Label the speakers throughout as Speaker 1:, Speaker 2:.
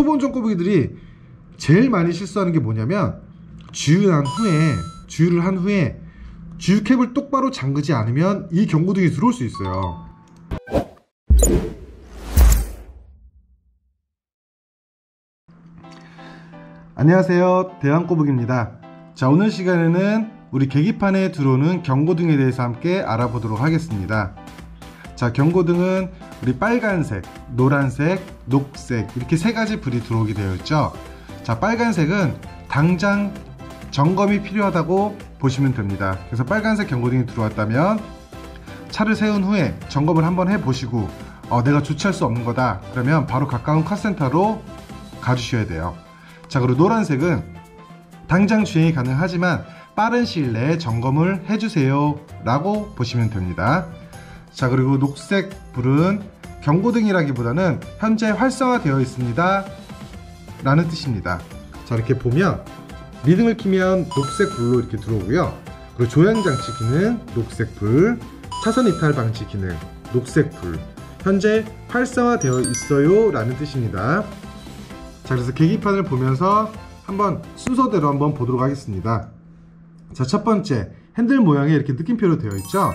Speaker 1: 초보운전 꼬부기들이 제일 많이 실수하는 게 뭐냐면 주유를 한 후에 주유캡을 똑바로 잠그지 않으면 이 경고등이 들어올 수 있어요. 안녕하세요, 대왕꼬북입니다. 자, 오늘 시간에는 우리 계기판에 들어오는 경고등에 대해서 함께 알아보도록 하겠습니다. 자, 경고등은 우리 빨간색, 노란색, 녹색 이렇게 세 가지 불이 들어오게 되어 있죠. 자, 빨간색은 당장 점검이 필요하다고 보시면 됩니다. 그래서 빨간색 경고등이 들어왔다면 차를 세운 후에 점검을 한번 해보시고 내가 주차할 수 없는 거다 그러면 바로 가까운 카센터로 가주셔야 돼요. 자, 그리고 노란색은 당장 주행이 가능하지만 빠른 시일 내에 점검을 해주세요 라고 보시면 됩니다. 자, 그리고 녹색 불은 경고등이라기보다는 현재 활성화되어 있습니다 라는 뜻입니다. 자, 이렇게 보면 미등을 키면 녹색 불로 이렇게 들어오고요. 그리고 조향장치 기능 녹색 불, 차선 이탈 방지 기능 녹색 불, 현재 활성화되어 있어요 라는 뜻입니다. 자, 그래서 계기판을 보면서 한번 순서대로 한번 보도록 하겠습니다. 자, 첫 번째 핸들 모양에 이렇게 느낌표로 되어 있죠.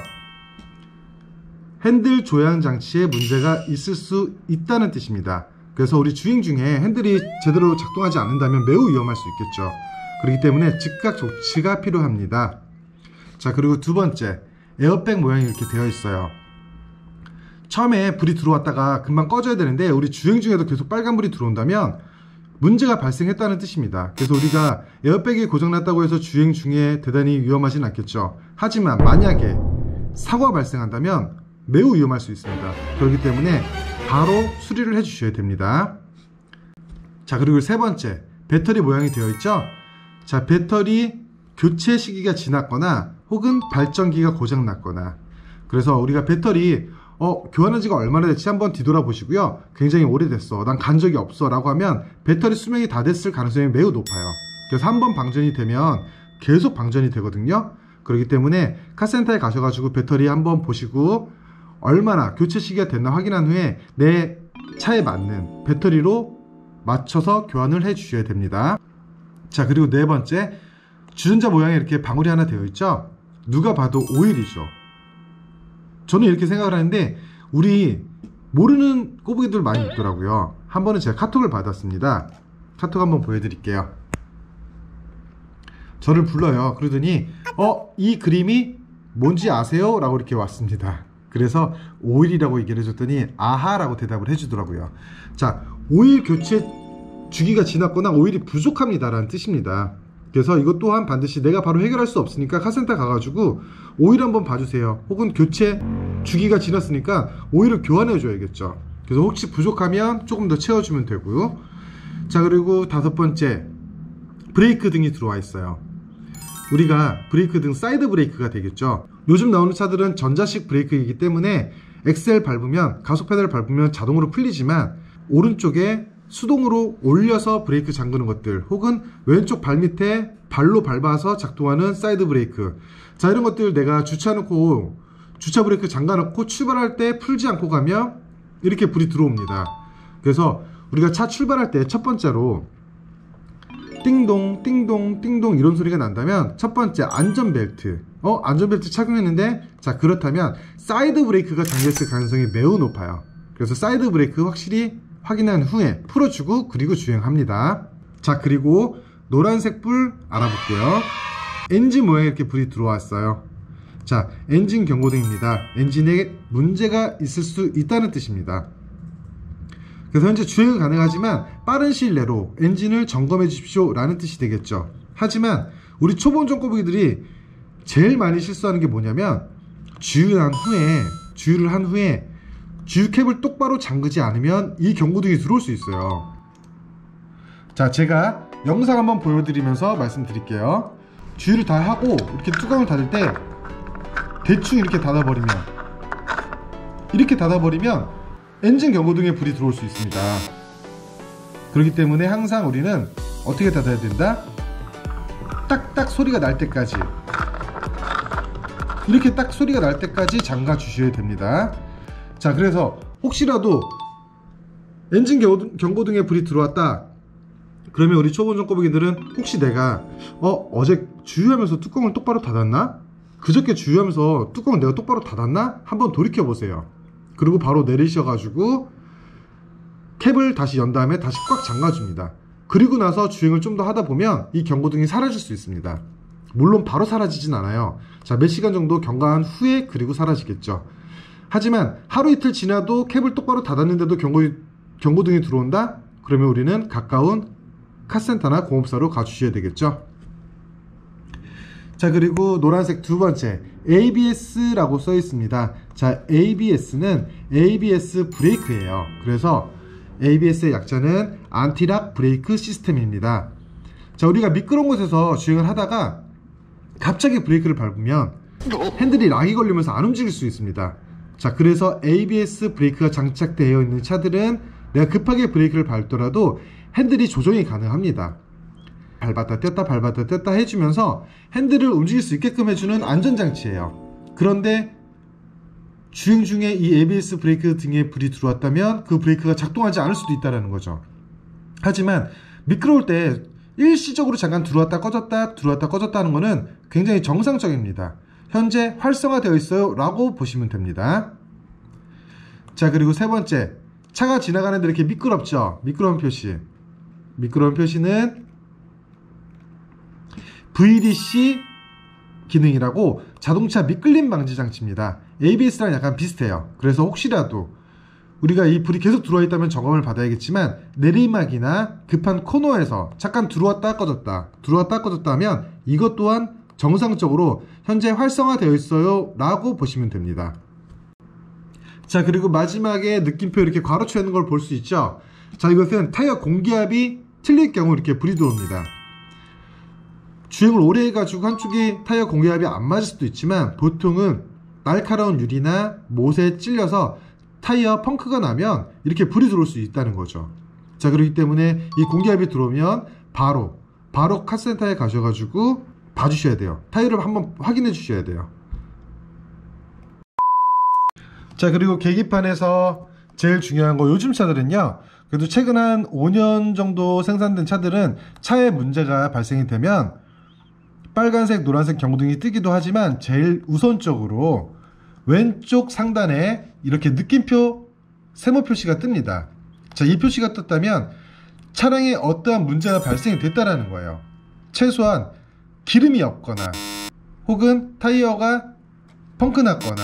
Speaker 1: 핸들 조향 장치에 문제가 있을 수 있다는 뜻입니다. 그래서 우리 주행 중에 핸들이 제대로 작동하지 않는다면 매우 위험할 수 있겠죠. 그렇기 때문에 즉각 조치가 필요합니다. 자, 그리고 두 번째 에어백 모양이 이렇게 되어 있어요. 처음에 불이 들어왔다가 금방 꺼져야 되는데 우리 주행 중에도 계속 빨간불이 들어온다면 문제가 발생했다는 뜻입니다. 그래서 우리가 에어백이 고장났다고 해서 주행 중에 대단히 위험하진 않겠죠. 하지만 만약에 사고가 발생한다면 매우 위험할 수 있습니다. 그렇기 때문에 바로 수리를 해 주셔야 됩니다. 자, 그리고 세 번째 배터리 모양이 되어 있죠. 자, 배터리 교체 시기가 지났거나 혹은 발전기가 고장났거나, 그래서 우리가 배터리 교환한 지가 얼마나 됐지 한번 뒤돌아 보시고요. 굉장히 오래됐어, 난 간 적이 없어 라고 하면 배터리 수명이 다 됐을 가능성이 매우 높아요. 그래서 한번 방전이 되면 계속 방전이 되거든요. 그렇기 때문에 카센터에 가셔가지고 배터리 한번 보시고 얼마나 교체 시기가 됐나 확인한 후에 내 차에 맞는 배터리로 맞춰서 교환을 해 주셔야 됩니다. 자, 그리고 네 번째 주전자 모양에 이렇게 방울이 하나 되어 있죠. 누가 봐도 오일이죠. 저는 이렇게 생각을 하는데 우리 모르는 꼬부기들 많이 있더라고요. 한 번은 제가 카톡을 받았습니다. 카톡 한번 보여드릴게요. 저를 불러요. 그러더니 이 그림이 뭔지 아세요? 라고 이렇게 왔습니다. 그래서 오일이라고 얘기를 해줬더니 아하 라고 대답을 해주더라고요. 자, 오일 교체 주기가 지났거나 오일이 부족합니다 라는 뜻입니다. 그래서 이것 또한 반드시 내가 바로 해결할 수 없으니까 카센터 가가지고 오일 한번 봐주세요. 혹은 교체 주기가 지났으니까 오일을 교환해 줘야겠죠. 그래서 혹시 부족하면 조금 더 채워주면 되고요. 자, 그리고 다섯 번째 브레이크 등이 들어와 있어요. 우리가 브레이크 등 사이드 브레이크가 되겠죠. 요즘 나오는 차들은 전자식 브레이크이기 때문에 엑셀 밟으면, 가속 페달을 밟으면 자동으로 풀리지만 오른쪽에 수동으로 올려서 브레이크 잠그는 것들, 혹은 왼쪽 발밑에 발로 밟아서 작동하는 사이드 브레이크, 자, 이런 것들 내가 주차해놓고 주차 브레이크 잠가놓고 출발할 때 풀지 않고 가면 이렇게 불이 들어옵니다. 그래서 우리가 차 출발할 때 첫 번째로 띵동 띵동 띵동 이런 소리가 난다면 첫 번째 안전벨트, 안전벨트 착용했는데, 자, 그렇다면 사이드 브레이크가 잠겼을 가능성이 매우 높아요. 그래서 사이드 브레이크 확실히 확인한 후에 풀어주고 그리고 주행합니다. 자, 그리고 노란색 불 알아볼게요. 엔진 모양에 이렇게 불이 들어왔어요. 자, 엔진 경고등입니다. 엔진에 문제가 있을 수 있다는 뜻입니다. 그래서 현재 주행은 가능하지만 빠른 시일 내로 엔진을 점검해 주십시오 라는 뜻이 되겠죠. 하지만 우리 초보운전 꼬부기들이 제일 많이 실수하는 게 뭐냐면 주유를 한 후에 주유캡을 똑바로 잠그지 않으면 이 경고등이 들어올 수 있어요. 자, 제가 영상 한번 보여드리면서 말씀드릴게요. 주유를 다 하고 이렇게 뚜껑을 닫을 때 대충 이렇게 닫아버리면 엔진 경고등에 불이 들어올 수 있습니다. 그렇기 때문에 항상 우리는 어떻게 닫아야 된다? 딱딱 소리가 날 때까지, 이렇게 딱 소리가 날 때까지 잠가 주셔야 됩니다. 자, 그래서 혹시라도 엔진 경고등에 불이 들어왔다. 그러면 우리 초보 운전꼬부기들은 혹시 내가 어제 주유하면서 뚜껑을 똑바로 닫았나? 그저께 주유하면서 뚜껑을 내가 똑바로 닫았나? 한번 돌이켜 보세요. 그리고 바로 내리셔가지고 캡을 다시 연 다음에 다시 꽉 잠가줍니다. 그리고 나서 주행을 좀 더 하다 보면 이 경고등이 사라질 수 있습니다. 물론 바로 사라지진 않아요. 자, 몇 시간 정도 경과한 후에 그리고 사라지겠죠. 하지만 하루 이틀 지나도 캡을 똑바로 닫았는데도 경고등이 들어온다? 그러면 우리는 가까운 카센터나 공업사로 가주셔야 되겠죠. 자, 그리고 노란색 두 번째 ABS라고 써 있습니다. 자, ABS는 ABS 브레이크예요. 그래서 ABS의 약자는 안티락 브레이크 시스템입니다. 자, 우리가 미끄러운 곳에서 주행을 하다가 갑자기 브레이크를 밟으면 핸들이 락이 걸리면서 안 움직일 수 있습니다. 자, 그래서 ABS 브레이크가 장착되어 있는 차들은 내가 급하게 브레이크를 밟더라도 핸들이 조정이 가능합니다. 밟았다 뗐다 밟았다 뗐다 해주면서 핸들을 움직일 수 있게끔 해주는 안전장치예요. 그런데 주행 중에 이 ABS 브레이크 등에 불이 들어왔다면 그 브레이크가 작동하지 않을 수도 있다는 거죠. 하지만 미끄러울 때 일시적으로 잠깐 들어왔다 꺼졌다 들어왔다 꺼졌다 하는 거는 굉장히 정상적입니다. 현재 활성화되어 있어요 라고 보시면 됩니다. 자, 그리고 세 번째, 차가 지나가는데 이렇게 미끄럽죠. 미끄러운 표시. 미끄러운 표시는 VDC 기능이라고 자동차 미끌림 방지 장치입니다. ABS랑 약간 비슷해요. 그래서 혹시라도 우리가 이 불이 계속 들어와 있다면 점검을 받아야겠지만 내리막이나 급한 코너에서 잠깐 들어왔다 꺼졌다 들어왔다 꺼졌다 하면 이것 또한 정상적으로 현재 활성화되어 있어요 라고 보시면 됩니다. 자, 그리고 마지막에 느낌표 이렇게 괄호치어 있는 걸 볼 수 있죠. 자, 이것은 타이어 공기압이 틀릴 경우 이렇게 불이 들어옵니다. 주행을 오래 해가지고 한쪽이 타이어 공기압이 안 맞을 수도 있지만 보통은 날카로운 유리나 못에 찔려서 타이어 펑크가 나면 이렇게 불이 들어올 수 있다는 거죠. 자, 그렇기 때문에 이 공기압이 들어오면 바로 카센터에 가셔가지고 봐주셔야 돼요. 타이어를 한번 확인해 주셔야 돼요. 자, 그리고 계기판에서 제일 중요한 거, 요즘 차들은요, 그래도 최근 한 5년 정도 생산된 차들은 차에 문제가 발생이 되면 빨간색, 노란색 경고등이 뜨기도 하지만 제일 우선적으로 왼쪽 상단에 이렇게 느낌표 세모 표시가 뜹니다. 자, 이 표시가 떴다면 차량에 어떠한 문제가 발생이 됐다라는 거예요. 최소한 기름이 없거나 혹은 타이어가 펑크 났거나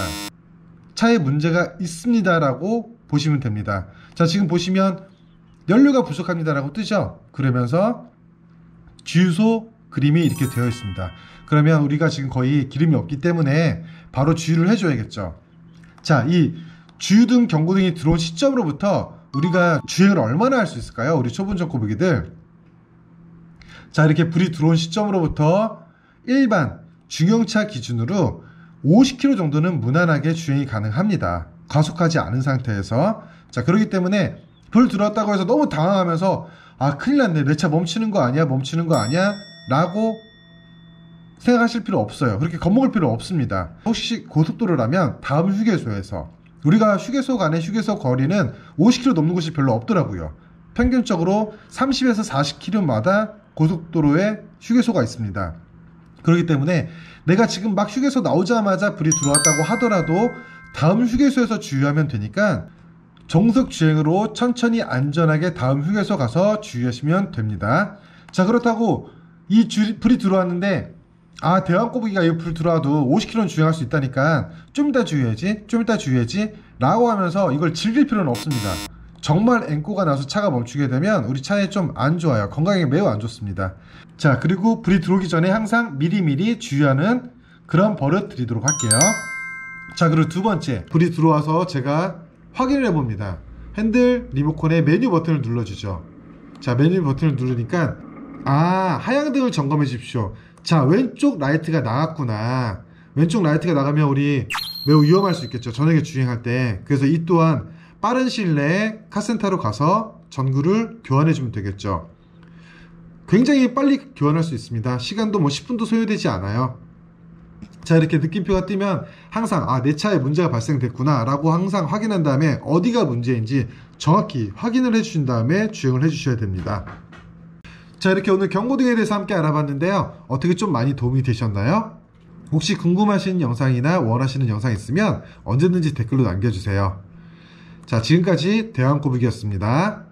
Speaker 1: 차에 문제가 있습니다 라고 보시면 됩니다. 자, 지금 보시면 연료가 부족합니다 라고 뜨죠. 그러면서 주유소 그림이 이렇게 되어 있습니다. 그러면 우리가 지금 거의 기름이 없기 때문에 바로 주유를 해줘야겠죠. 자, 이 주유등 경고등이 들어온 시점으로부터 우리가 주행을 얼마나 할 수 있을까요? 우리 초보운전 꼬부기들. 자, 이렇게 불이 들어온 시점으로부터 일반 중형차 기준으로 50km 정도는 무난하게 주행이 가능합니다. 과속하지 않은 상태에서. 자, 그렇기 때문에 불 들어왔다고 해서 너무 당황하면서 아, 큰일 났네, 내 차 멈추는 거 아니야 라고 생각하실 필요 없어요. 그렇게 겁먹을 필요 없습니다. 혹시 고속도로라면 다음 휴게소에서, 우리가 휴게소 간의 휴게소 거리는 50km 넘는 곳이 별로 없더라고요. 평균적으로 30에서 40km마다 고속도로에 휴게소가 있습니다. 그렇기 때문에 내가 지금 막 휴게소 나오자마자 불이 들어왔다고 하더라도 다음 휴게소에서 주유하면 되니까 정석 주행으로 천천히 안전하게 다음 휴게소 가서 주유하시면 됩니다. 자, 그렇다고 이 불이 들어왔는데 아, 대왕 꼬부기가 이 불 들어와도 50km는 주행할 수 있다니까 좀 이따 주유해야지 라고 하면서 이걸 즐길 필요는 없습니다. 정말 앵꼬가 나서 차가 멈추게 되면 우리 차에 좀 안 좋아요. 건강에 매우 안 좋습니다. 자, 그리고 불이 들어오기 전에 항상 미리미리 주유하는 그런 버릇 드리도록 할게요. 자, 그리고 두 번째, 불이 들어와서 제가 확인을 해봅니다. 핸들 리모컨의 메뉴 버튼을 눌러주죠. 자, 메뉴 버튼을 누르니까 아, 하향등을 점검해 주십시오. 자, 왼쪽 라이트가 나갔구나. 왼쪽 라이트가 나가면 우리 매우 위험할 수 있겠죠, 저녁에 주행할 때. 그래서 이 또한 빠른 시일 내에 카센터로 가서 전구를 교환해 주면 되겠죠. 굉장히 빨리 교환할 수 있습니다. 시간도 뭐 10분도 소요되지 않아요. 자, 이렇게 느낌표가 뜨면 항상 아, 내 차에 문제가 발생됐구나 라고 항상 확인한 다음에 어디가 문제인지 정확히 확인을 해주신 다음에 주행을 해주셔야 됩니다. 자, 이렇게 오늘 경고등에 대해서 함께 알아봤는데요. 어떻게 좀 많이 도움이 되셨나요? 혹시 궁금하신 영상이나 원하시는 영상 있으면 언제든지 댓글로 남겨주세요. 자, 지금까지 대왕꼬북이었습니다.